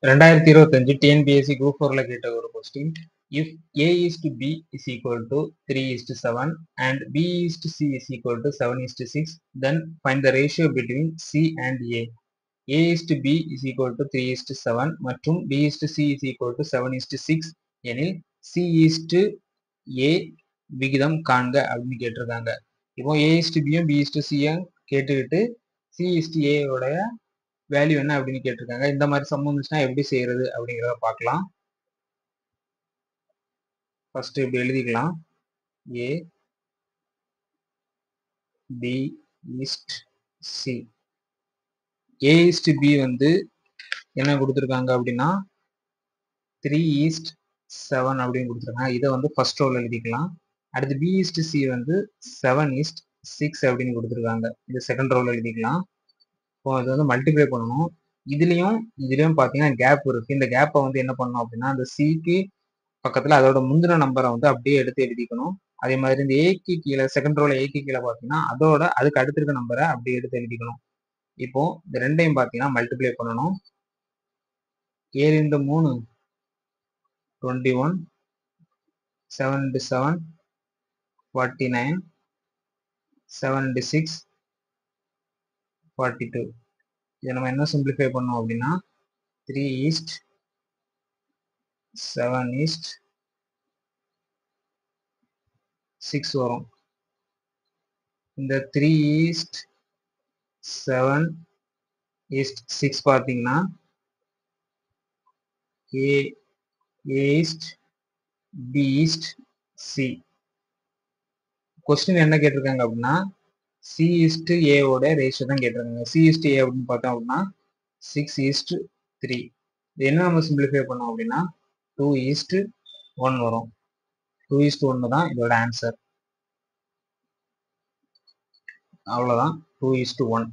2025 TNPSC Group 4 கேட்ட ஒரு question. If A is to B is equal to 3 is to 7 and B is to C is equal to 7 is to 6, then find the ratio between C and A. A is to B is equal to 3 is to 7 மற்றும் B is to C is equal to 7 is to 6 எனில் C is to A விகிதம் காண்க அப்படின்னு கேட்டிருக்காங்க. இப்போ A is to B யும் B is to C யும் கேட்டுக்கிட்டு C is to A உடைய வேல்யூ என்ன அப்படின்னு கேட்டிருக்காங்க. இந்த மாதிரி சம் வந்துச்சுன்னா எப்படி செய்யறது அப்படிங்கிறத பார்க்கலாம். ஃபர்ஸ்ட் இப்படி எழுதிக்கலாம். A B இஸ்ட் C. A இஸ்ட் B வந்து என்ன கொடுத்துருக்காங்க அப்படின்னா 3 இஸ்ட் 7 அப்படின்னு கொடுத்துருக்காங்க. இதை வந்து ஃபர்ஸ்ட் ரோல எழுதிக்கலாம். அடுத்து B இஸ்ட் C வந்து 7 இஸ்ட் 6 அப்படின்னு கொடுத்துருக்காங்க. இது செகண்ட் ரோல எழுதிக்கலாம். இப்போ அது வந்து மல்டிப்ளை பண்ணணும். இதுலயும் பாத்தீங்கன்னா கேப் இருக்கு. இந்த கேப்பை வந்து என்ன பண்ணணும் அப்படின்னா அந்த சிக்கு பக்கத்துல அதோட முந்தின நம்பரை வந்து அப்படியே எடுத்து எழுதிக்கணும். அதே மாதிரி இந்த ஏக்கு கீழே செகண்ட் ரோல ஏக்கு கீழே பாத்தீங்கன்னா அதுக்கு அடுத்து இருக்க நம்பரை அப்படியே எடுத்து எழுதிக்கணும். இப்போ இந்த ரெண்டையும் பாத்தீங்கன்னா மல்டிப்ளை பண்ணணும். 7 into 3 21, 7 into 7 49, 7 into 6 42. இதை நம்ம என்ன சிம்பிளிஃபை பண்ணோம் அப்படின்னா 3 east 7 east 6 வரும். இந்த 3 east 7 east 6 பார்த்தீங்கன்னா A east B east C. Question என்ன கேட்டிருக்காங்க அப்படின்னா C east A ஓட ரேஷியோ தான் கேட்டிருக்காங்க. C east A அப்படின்னு பார்த்தோம் அப்படின்னா 6 east 3. இது என்ன நம்ம சிம்பிளிஃபை பண்ணோம் அப்படின்னா 2 east 1 வரும். 2 east 1 தான் இதோட ஆன்சர். அவ்வளோதான். 2 east 1.